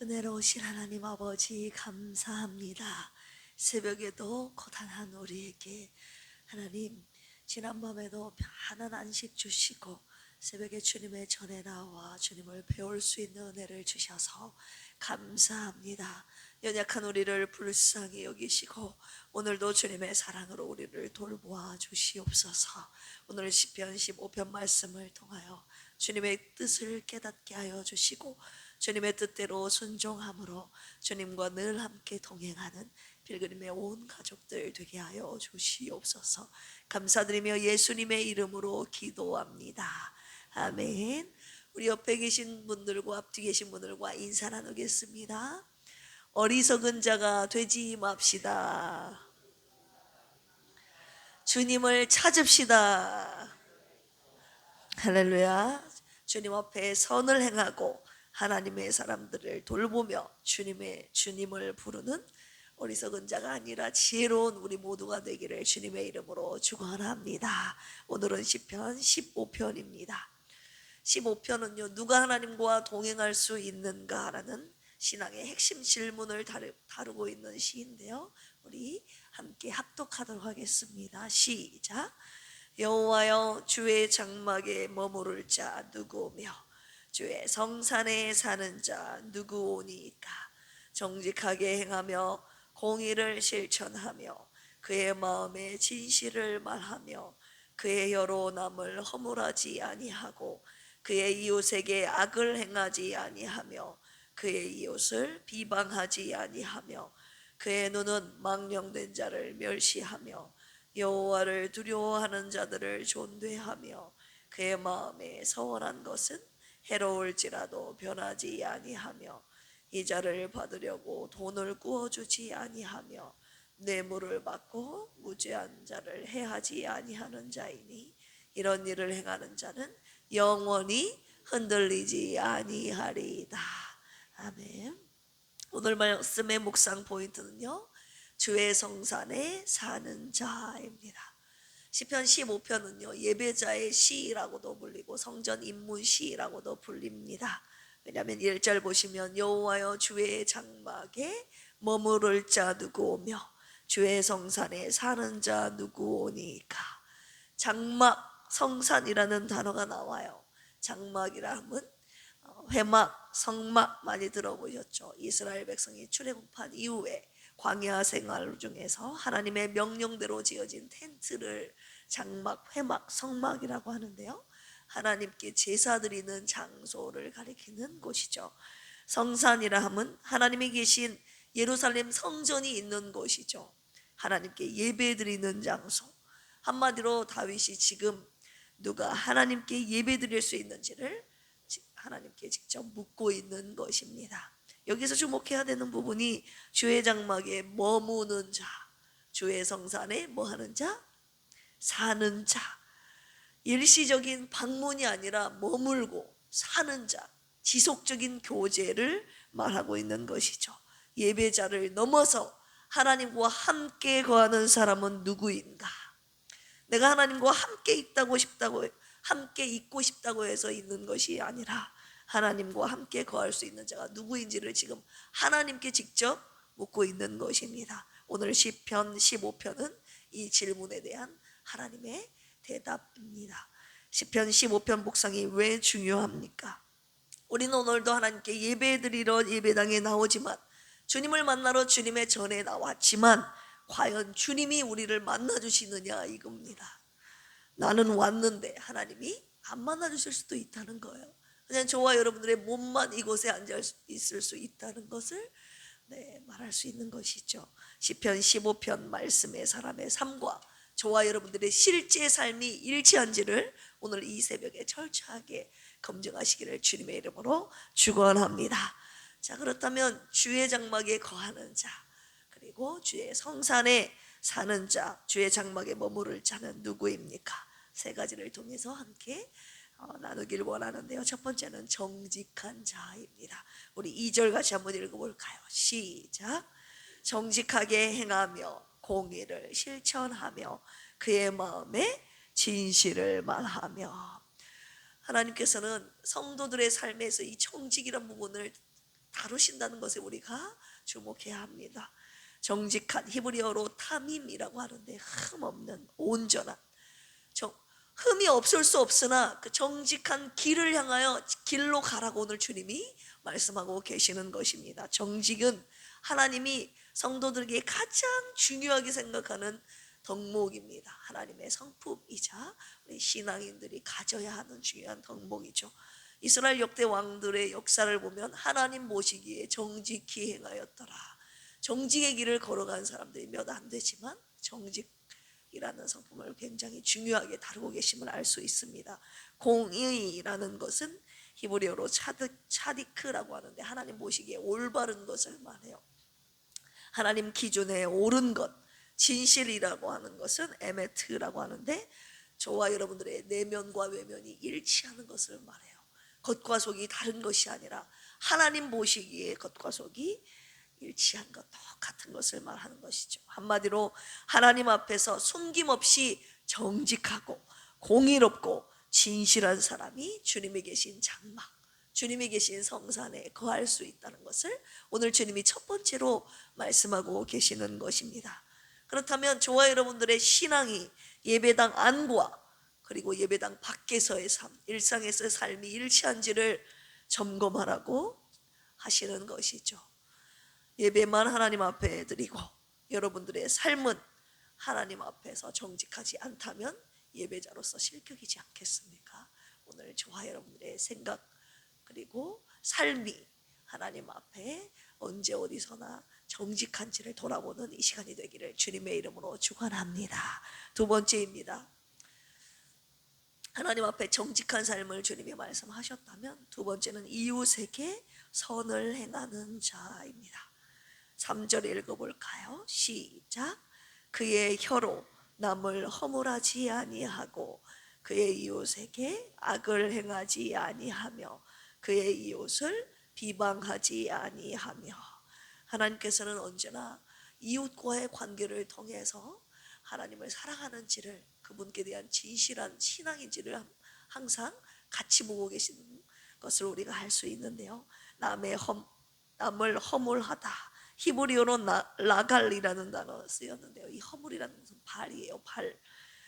은혜로우신 하나님 아버지 감사합니다. 새벽에도 고단한 우리에게 하나님 지난밤에도 편안한 안식 주시고 새벽에 주님의 전에 나와 주님을 배울 수 있는 은혜를 주셔서 감사합니다. 연약한 우리를 불쌍히 여기시고 오늘도 주님의 사랑으로 우리를 돌보아 주시옵소서. 오늘 시편 15편 말씀을 통하여 주님의 뜻을 깨닫게 하여 주시고 주님의 뜻대로 순종함으로 주님과 늘 함께 동행하는 필그림의 온 가족들 되게 하여 주시옵소서. 감사드리며 예수님의 이름으로 기도합니다. 아멘. 우리 옆에 계신 분들과 앞뒤 계신 분들과 인사 나누겠습니다. 어리석은 자가 되지 맙시다. 주님을 찾읍시다. 할렐루야. 주님 앞에 선을 행하고 하나님의 사람들을 돌보며 주님을 부르는 어리석은 자가 아니라 지혜로운 우리 모두가 되기를 주님의 이름으로 축원합니다. 오늘은 시편 15편입니다. 15편은요, 누가 하나님과 동행할 수 있는가라는 신앙의 핵심 질문을 다루고 있는 시인데요, 우리 함께 합독하도록 하겠습니다. 시작. 여호와여, 주의 장막에 머무를 자 누구며 주의 성산에 사는 자 누구오니까. 정직하게 행하며 공의를 실천하며 그의 마음에 진실을 말하며 그의 여로 남을 허물하지 아니하고 그의 이웃에게 악을 행하지 아니하며 그의 이웃을 비방하지 아니하며 그의 눈은 망령된 자를 멸시하며 여호와를 두려워하는 자들을 존대하며 그의 마음에 서원한 것은 해로울지라도 변하지 아니하며 이 자를 받으려고 돈을 구워주지 아니하며 뇌물을 받고 무죄한 자를 해하지 아니하는 자이니 이런 일을 행하는 자는 영원히 흔들리지 아니하리이다. 아멘. 오늘 말씀의 묵상 포인트는요, 주의 성산에 사는 자입니다. 시편 15편은요 예배자의 시라고도 불리고 성전 입문 시라고도 불립니다. 왜냐하면 1절 보시면 여호와여, 주의 장막에 머무를 자 누구오며 주의 성산에 사는 자 누구오니까. 장막, 성산이라는 단어가 나와요. 장막이라 하면 회막, 성막 많이 들어보셨죠? 이스라엘 백성이 출애굽한 이후에 광야 생활 중에서 하나님의 명령대로 지어진 텐트를 장막, 회막, 성막이라고 하는데요, 하나님께 제사 드리는 장소를 가리키는 곳이죠. 성산이라 하면 하나님이 계신 예루살렘 성전이 있는 곳이죠. 하나님께 예배 드리는 장소. 한마디로 다윗이 지금 누가 하나님께 예배 드릴 수 있는지를 하나님께 직접 묻고 있는 것입니다. 여기서 주목해야 되는 부분이 주의 장막에 머무는 자, 주의 성산에 뭐하는 자? 사는 자. 일시적인 방문이 아니라 머물고 사는 자, 지속적인 교제를 말하고 있는 것이죠. 예배자를 넘어서 하나님과 함께 거하는 사람은 누구인가? 내가 하나님과 함께 함께 있고 싶다고 해서 있는 것이 아니라 하나님과 함께 거할 수 있는 자가 누구인지를 지금 하나님께 직접 묻고 있는 것입니다. 오늘 시편 15편은 이 질문에 대한 하나님의 대답입니다. 시편 15편 묵상이 왜 중요합니까? 우리는 오늘도 하나님께 예배드리러 예배당에 나오지만, 주님을 만나러 주님의 전에 나왔지만 과연 주님이 우리를 만나주시느냐 이겁니다. 나는 왔는데 하나님이 안 만나주실 수도 있다는 거예요. 그냥 저와 여러분들의 몸만 이곳에 앉아 있을 수 있다는 것을 말할 수 있는 것이죠. 시편 15편 말씀의 사람의 삶과 저와 여러분들의 실제 삶이 일치한지를 오늘 이 새벽에 철저하게 검증하시기를 주님의 이름으로 축원합니다. 자, 그렇다면 주의 장막에 거하는 자, 그리고 주의 성산에 사는 자, 주의 장막에 머무를 자는 누구입니까? 세 가지를 통해서 함께 나누길 원하는데요, 첫 번째는 정직한 자입니다. 우리 2절 같이 한번 읽어볼까요? 시작. 정직하게 행하며 공의를 실천하며 그의 마음에 진실을 말하며. 하나님께서는 성도들의 삶에서 이 정직이란 부분을 다루신다는 것에 우리가 주목해야 합니다. 정직한, 히브리어로 타밈이라고 하는데 흠 없는, 온전한, 흠이 없을 수 없으나 그 정직한 길을 향하여 길로 가라고 오늘 주님이 말씀하고 계시는 것입니다. 정직은 하나님이 성도들에게 가장 중요하게 생각하는 덕목입니다. 하나님의 성품이자 우리 신앙인들이 가져야 하는 중요한 덕목이죠. 이스라엘 역대 왕들의 역사를 보면 하나님 모시기에 정직히 행하였더라. 정직의 길을 걸어간 사람들이 몇 안 되지만 정직이라는 성품을 굉장히 중요하게 다루고 계심을 알 수 있습니다. 공의라는 것은 히브리어로 차디크라고 하는데 하나님 보시기에 올바른 것을 말해요. 하나님 기준에 옳은 것, 진실이라고 하는 것은 에메트라고 하는데 저와 여러분들의 내면과 외면이 일치하는 것을 말해요. 겉과 속이 다른 것이 아니라 하나님 보시기에 겉과 속이 일치한 것, 똑같은 것을 말하는 것이죠. 한마디로 하나님 앞에서 숨김없이 정직하고 공의롭고 진실한 사람이 주님이 계신 장막, 주님이 계신 성산에 거할 수 있다는 것을 오늘 주님이 첫 번째로 말씀하고 계시는 것입니다. 그렇다면 저와 여러분들의 신앙이 예배당 안과 그리고 예배당 밖에서의 삶, 일상에서의 삶이 일치한지를 점검하라고 하시는 것이죠. 예배만 하나님 앞에 드리고 여러분들의 삶은 하나님 앞에서 정직하지 않다면 예배자로서 실격이지 않겠습니까? 오늘 저와 여러분들의 생각 그리고 삶이 하나님 앞에 언제 어디서나 정직한지를 돌아보는 이 시간이 되기를 주님의 이름으로 축원합니다. 두 번째입니다. 하나님 앞에 정직한 삶을 주님이 말씀하셨다면 두 번째는 이웃에게 선을 행하는 자입니다. 3절 읽어볼까요? 시작. 그의 혀로 남을 허물하지 아니하고 그의 이웃에게 악을 행하지 아니하며 그의 이웃을 비방하지 아니하며. 하나님께서는 언제나 이웃과의 관계를 통해서 하나님을 사랑하는지를, 그분께 대한 진실한 신앙인지를 항상 같이 보고 계시는 것을 우리가 알 수 있는데요. 남을 허물하다, 히브리어로 라갈이라는 단어 쓰였는데요. 이 허물이라는 것은 발이에요. 발.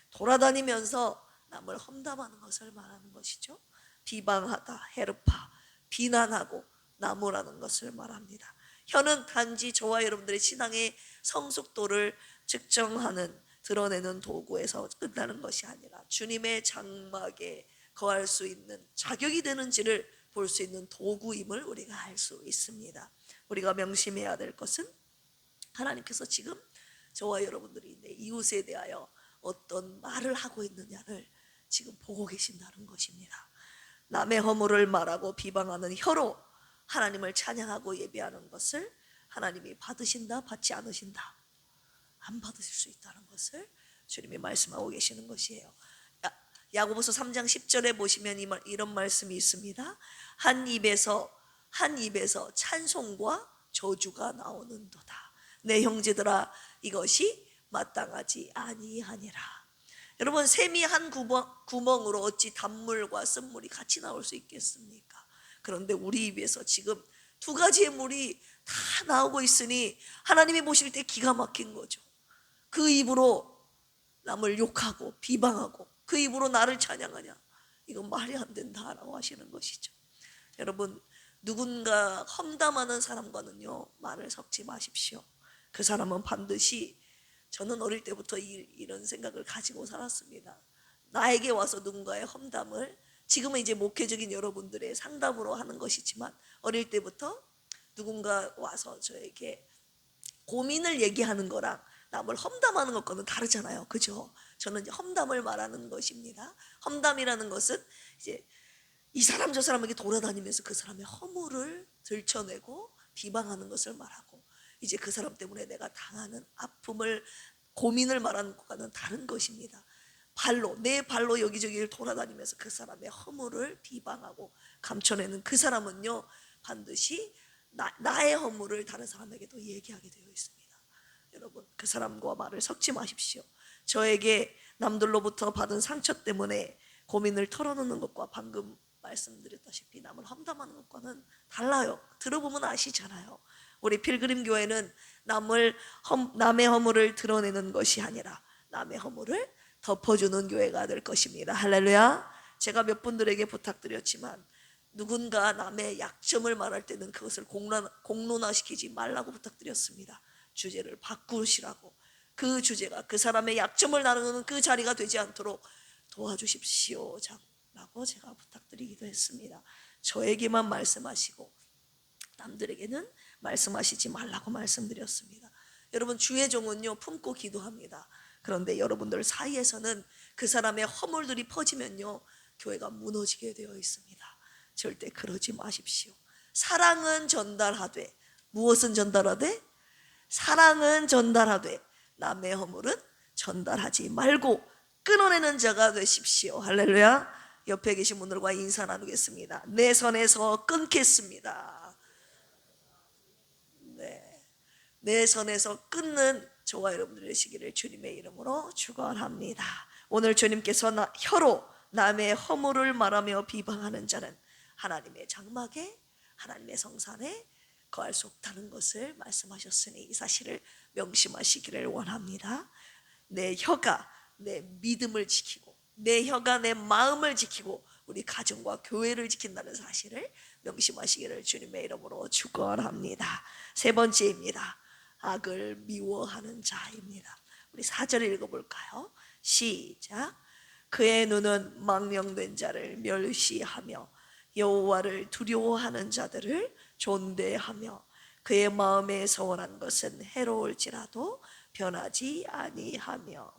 돌아다니면서 남을 험담하는 것을 말하는 것이죠. 비방하다, 헤르파, 비난하고 나무라는 것을 말합니다. 혀는 단지 저와 여러분들의 신앙의 성숙도를 측정하는, 드러내는 도구에서 끝나는 것이 아니라 주님의 장막에 거할 수 있는 자격이 되는지를 볼 수 있는 도구임을 우리가 알 수 있습니다. 우리가 명심해야 될 것은 하나님께서 지금 저와 여러분들이 내 이웃에 대하여 어떤 말을 하고 있느냐를 지금 보고 계신다는 것입니다. 남의 허물을 말하고 비방하는 혀로 하나님을 찬양하고 예배하는 것을 하나님이 받으신다, 받지 않으신다? 안 받으실 수 있다는 것을 주님이 말씀하고 계시는 것이에요. 야고보서 3장 10절에 보시면 이런 말씀이 있습니다. 한 입에서 찬송과 저주가 나오는도다. 내 형제들아, 이것이 마땅하지 아니하니라. 여러분, 샘이 한 구멍으로 어찌 단물과 쓴물이 같이 나올 수 있겠습니까? 그런데 우리 입에서 지금 두 가지의 물이 다 나오고 있으니 하나님이 보실 때 기가 막힌 거죠. 그 입으로 남을 욕하고 비방하고 그 입으로 나를 찬양하냐, 이건 말이 안 된다라고 하시는 것이죠. 여러분, 누군가 험담하는 사람과는요 말을 섞지 마십시오. 그 사람은 반드시, 저는 어릴 때부터 이런 생각을 가지고 살았습니다. 나에게 와서 누군가의 험담을, 지금은 이제 목회적인 여러분들의 상담으로 하는 것이지만 어릴 때부터 누군가 와서 저에게 고민을 얘기하는 거랑 남을 험담하는 것과는 다르잖아요. 그죠? 저는 이제 험담을 말하는 것입니다. 험담이라는 것은 이제 이 사람 저 사람에게 돌아다니면서 그 사람의 허물을 들춰내고 비방하는 것을 말하고, 이제 그 사람 때문에 내가 당하는 아픔을, 고민을 말하는 것과는 다른 것입니다. 내 발로 여기저기를 돌아다니면서 그 사람의 허물을 비방하고 감춰내는 그 사람은요 반드시 나의 허물을 다른 사람에게도 얘기하게 되어 있습니다. 여러분, 그 사람과 말을 섞지 마십시오. 저에게 남들로부터 받은 상처 때문에 고민을 털어놓는 것과 방금 말씀드렸다시피 남을 험담하는 것과는 달라요. 들어보면 아시잖아요. 우리 필그림 교회는 남의 허물을 드러내는 것이 아니라 남의 허물을 덮어주는 교회가 될 것입니다. 할렐루야. 제가 몇 분들에게 부탁드렸지만 누군가 남의 약점을 말할 때는 그것을 공론화시키지 말라고 부탁드렸습니다. 주제를 바꾸시라고. 그 주제가 그 사람의 약점을 나누는 그 자리가 되지 않도록 도와주십시오 라고 제가 부탁드리기도 했습니다. 저에게만 말씀하시고 남들에게는 말씀하시지 말라고 말씀드렸습니다. 여러분, 주의 종은요 품고 기도합니다. 그런데 여러분들 사이에서는 그 사람의 허물들이 퍼지면요 교회가 무너지게 되어 있습니다. 절대 그러지 마십시오. 사랑은 전달하되, 무엇은 전달하되? 사랑은 전달하되 남의 허물은 전달하지 말고 끊어내는 자가 되십시오. 할렐루야. 옆에 계신 분들과 인사 나누겠습니다. 내 선에서 끊겠습니다. 네, 내 선에서 끊는 저와 여러분들 되시기를 주님의 이름으로 축원합니다. 오늘 주님께서 혀로 남의 허물을 말하며 비방하는 자는 하나님의 장막에, 하나님의 성산에 거할 수 없다는 것을 말씀하셨으니 이 사실을 명심하시기를 원합니다. 내 혀가 내 믿음을 지키고 내 혀가 내 마음을 지키고 우리 가정과 교회를 지킨다는 사실을 명심하시기를 주님의 이름으로 축원합니다. 세 번째입니다. 악을 미워하는 자입니다. 우리 4절 읽어볼까요? 시작. 그의 눈은 망령된 자를 멸시하며 여호와를 두려워하는 자들을 존대하며 그의 마음에 서원한 것은 해로울지라도 변하지 아니하며.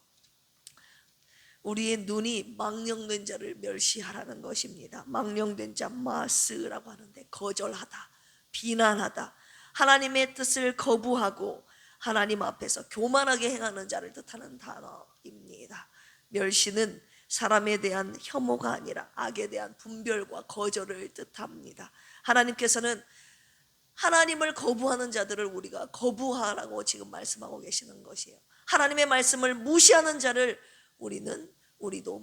우리의 눈이 망령된 자를 멸시하라는 것입니다. 망령된 자 마스라고 하는데 거절하다, 비난하다, 하나님의 뜻을 거부하고 하나님 앞에서 교만하게 행하는 자를 뜻하는 단어입니다. 멸시는 사람에 대한 혐오가 아니라 악에 대한 분별과 거절을 뜻합니다. 하나님께서는 하나님을 거부하는 자들을 우리가 거부하라고 지금 말씀하고 계시는 것이에요. 하나님의 말씀을 무시하는 자를 우리도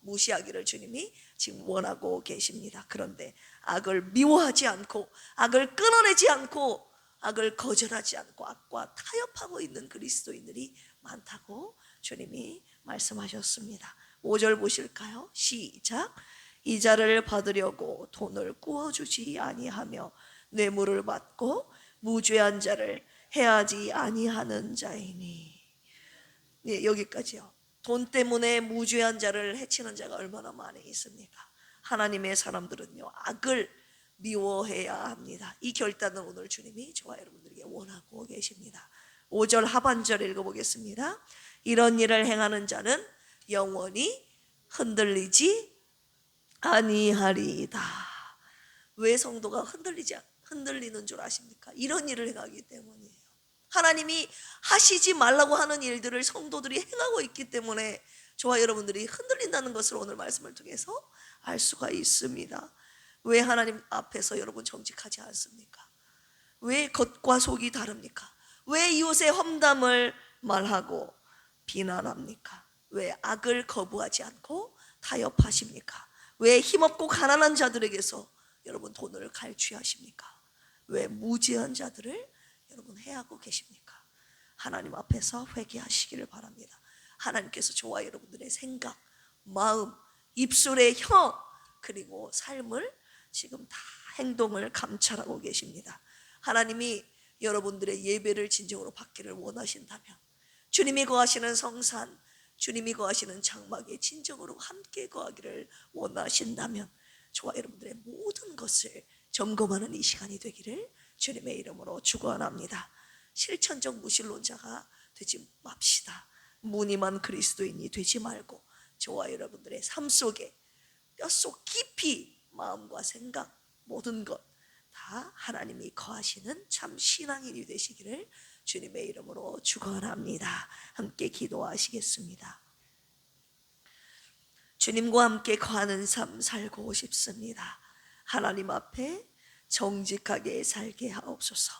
무시하기를 주님이 지금 원하고 계십니다. 그런데 악을 미워하지 않고 악을 끊어내지 않고 악을 거절하지 않고 악과 타협하고 있는 그리스도인들이 많다고 주님이 말씀하셨습니다. 5절 보실까요? 시작. 이 자를 받으려고 돈을 구워주지 아니하며 뇌물을 받고 무죄한 자를 해하지 아니하는 자이니. 네, 여기까지요. 돈 때문에 무죄한 자를 해치는 자가 얼마나 많이 있습니까? 하나님의 사람들은요 악을 미워해야 합니다. 이 결단을 오늘 주님이 저와 여러분들에게 원하고 계십니다. 5절 하반절 읽어보겠습니다. 이런 일을 행하는 자는 영원히 흔들리지 아니하리이다. 왜 성도가 흔들리는 줄 아십니까? 이런 일을 행하기 때문이에요. 하나님이 하시지 말라고 하는 일들을 성도들이 행하고 있기 때문에 저와 여러분들이 흔들린다는 것을 오늘 말씀을 통해서 알 수가 있습니다. 왜 하나님 앞에서 여러분 정직하지 않습니까? 왜 겉과 속이 다릅니까? 왜 이웃의 험담을 말하고 비난합니까? 왜 악을 거부하지 않고 타협하십니까? 왜 힘없고 가난한 자들에게서 여러분 돈을 갈취하십니까? 왜 무지한 자들을 여러분 해하고 계십니까? 하나님 앞에서 회개하시기를 바랍니다. 하나님께서 저와 여러분들의 생각, 마음, 입술의 혀 그리고 삶을 지금 다 행동을 감찰하고 계십니다. 하나님이 여러분들의 예배를 진정으로 받기를 원하신다면, 주님이 거하시는 성산, 주님이 거하시는 장막에 진정으로 함께 거하기를 원하신다면 저와 여러분들의 모든 것을 점검하는 이 시간이 되기를 주님의 이름으로 축원합니다. 실천적 무신론자가 되지 맙시다. 무늬만 그리스도인이 되지 말고 저와 여러분들의 삶 속에 뼛속 깊이 마음과 생각 모든 것 다 하나님이 거하시는 참 신앙인이 되시기를 주님의 이름으로 축원합니다. 함께 기도하시겠습니다. 주님과 함께 거하는 삶 살고 싶습니다. 하나님 앞에 정직하게 살게 하옵소서.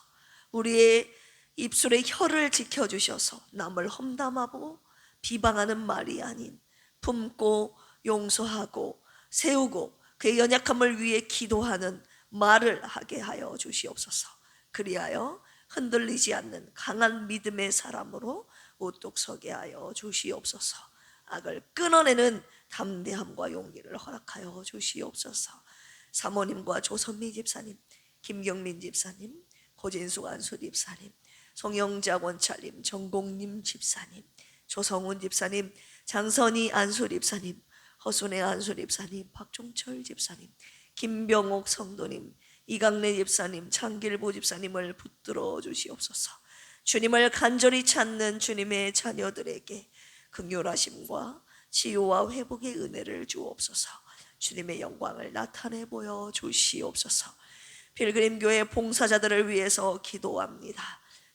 우리의 입술의 혀를 지켜주셔서 남을 험담하고 비방하는 말이 아닌 품고 용서하고 세우고 그의 연약함을 위해 기도하는 말을 하게 하여 주시옵소서. 그리하여 흔들리지 않는 강한 믿음의 사람으로 우뚝 서게 하여 주시옵소서. 악을 끊어내는 담대함과 용기를 허락하여 주시옵소서. 사모님과 조선미 집사님, 김경민 집사님, 고진숙 안수 집사님, 송영자 권찰님, 정공님 집사님, 조성훈 집사님, 장선희 안수 집사님, 허순애 안수 집사님, 박종철 집사님, 김병옥 성도님, 이강래 집사님, 창길보 집사님을 붙들어 주시옵소서. 주님을 간절히 찾는 주님의 자녀들에게 긍휼하심과 치유와 회복의 은혜를 주옵소서. 주님의 영광을 나타내 보여 주시옵소서. 필그림교회 봉사자들을 위해서 기도합니다.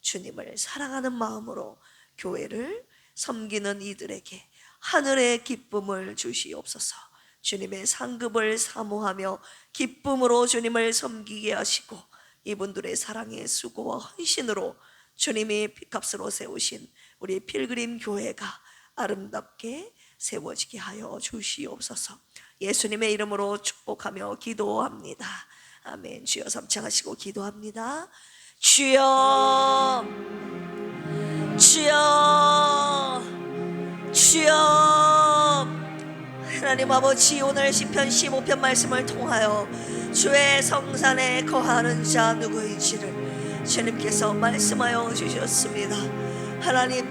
주님을 사랑하는 마음으로 교회를 섬기는 이들에게 하늘의 기쁨을 주시옵소서. 주님의 상급을 사모하며 기쁨으로 주님을 섬기게 하시고 이분들의 사랑의 수고와 헌신으로 주님이 핏값으로 세우신 우리 필그림 교회가 아름답게 세워지게 하여 주시옵소서. 예수님의 이름으로 축복하며 기도합니다. 아멘. 주여 삼창하시고 기도합니다. 주여, 주여, 주여. 하나님 아버지, 오늘 시편 15편 말씀을 통하여 주의 성산에 거하는 자 누구인지를 주님께서 말씀하여 주셨습니다. 하나님,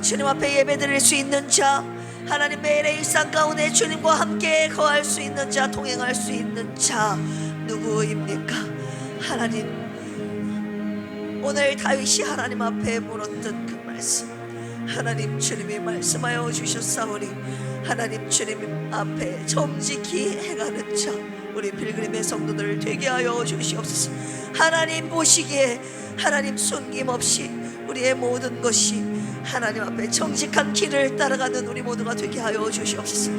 주님 앞에 예배드릴 수 있는 자, 하나님 매일의 일상 가운데 주님과 함께 거할 수 있는 자, 동행할 수 있는 자 누구입니까? 하나님, 오늘 다윗이 하나님 앞에 물었던 그 말씀, 하나님 주님이 말씀하여 주셨사오니 하나님 주님 앞에 정직히 행하는 자 우리 필그림의 성도들 되게 하여 주시옵소서. 하나님 보시기에 하나님 숨김없이 우리의 모든 것이 하나님 앞에 정직한 길을 따라가는 우리 모두가 되게 하여 주시옵소서.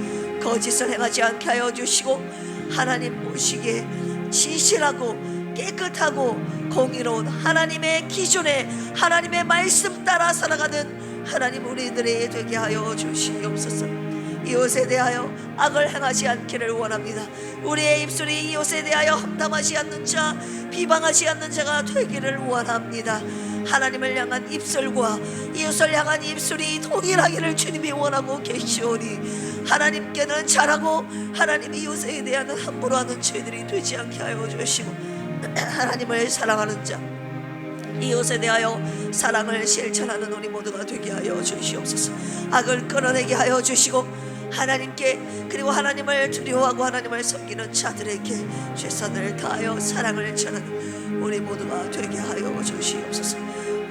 거짓을 행하지 않게 하여 주시고 하나님 보시기에 진실하고 깨끗하고 공의로운 하나님의 기준에 하나님의 말씀 따라 살아가는 하나님 우리들이 되게 하여 주시옵소서. 이웃에 대하여 악을 행하지 않기를 원합니다. 우리의 입술이 이웃에 대하여 험담하지 않는 자, 비방하지 않는 자가 되기를 원합니다. 하나님을 향한 입술과 이웃을 향한 입술이 동일하기를 주님이 원하고 계시오니 하나님께는 잘하고 하나님 이웃에 대한 함부로 하는 죄들이 되지 않게 하여 주시고 하나님을 사랑하는 자, 이웃에 대하여 사랑을 실천하는 우리 모두가 되게 하여 주시옵소서. 악을 끊어내게 하여 주시고 하나님께 그리고 하나님을 두려워하고 하나님을 섬기는 자들에게 최선을 다하여 사랑을 전하는 우리 모두가 되게 하여 주시옵소서.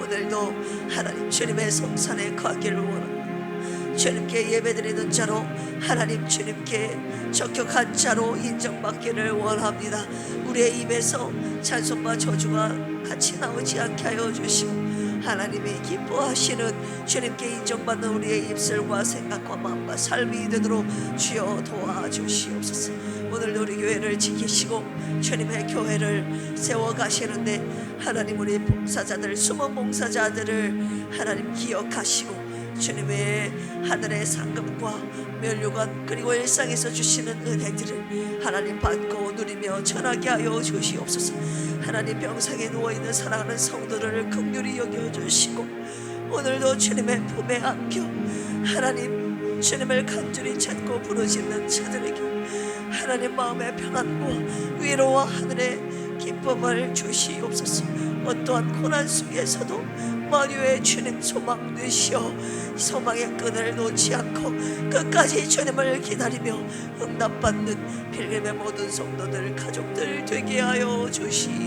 오늘도 하나님 주님의 성산에 거하기를 원합니다. 주님께 예배드리는 자로 하나님 주님께 적격한 자로 인정받기를 원합니다. 우리의 입에서 찬송과 저주가 같이 나오지 않게 하여 주시고 하나님이 기뻐하시는 주님께 인정받는 우리의 입술과 생각과 마음과 삶이 되도록 주여 도와주시옵소서. 오늘도 우리 교회를 지키시고 주님의 교회를 세워가시는데 하나님 우리 봉사자들, 숨은 봉사자들을 하나님 기억하시고 주님의 하늘의 상급과 면류관 그리고 일상에서 주시는 은혜들을 하나님 받고 누리며 전하게 하여 주시옵소서. 하나님 병상에 누워있는 사랑하는 성도들을 긍휼히 여겨주시고 오늘도 주님의 품에 안겨 하나님 주님을 간절히 찾고 부르짖는 자들에게 하나님 마음의 평안과 위로와 하늘의 기쁨을 주시옵소서. 어떠한 고난 속에서도 만유의 주님 소망 되시어 소망의 끈을 놓지 않고 끝까지 주님을 기다리며 응답받는 필름의 모든 성도들 가족들 되게 하여 주시옵소서.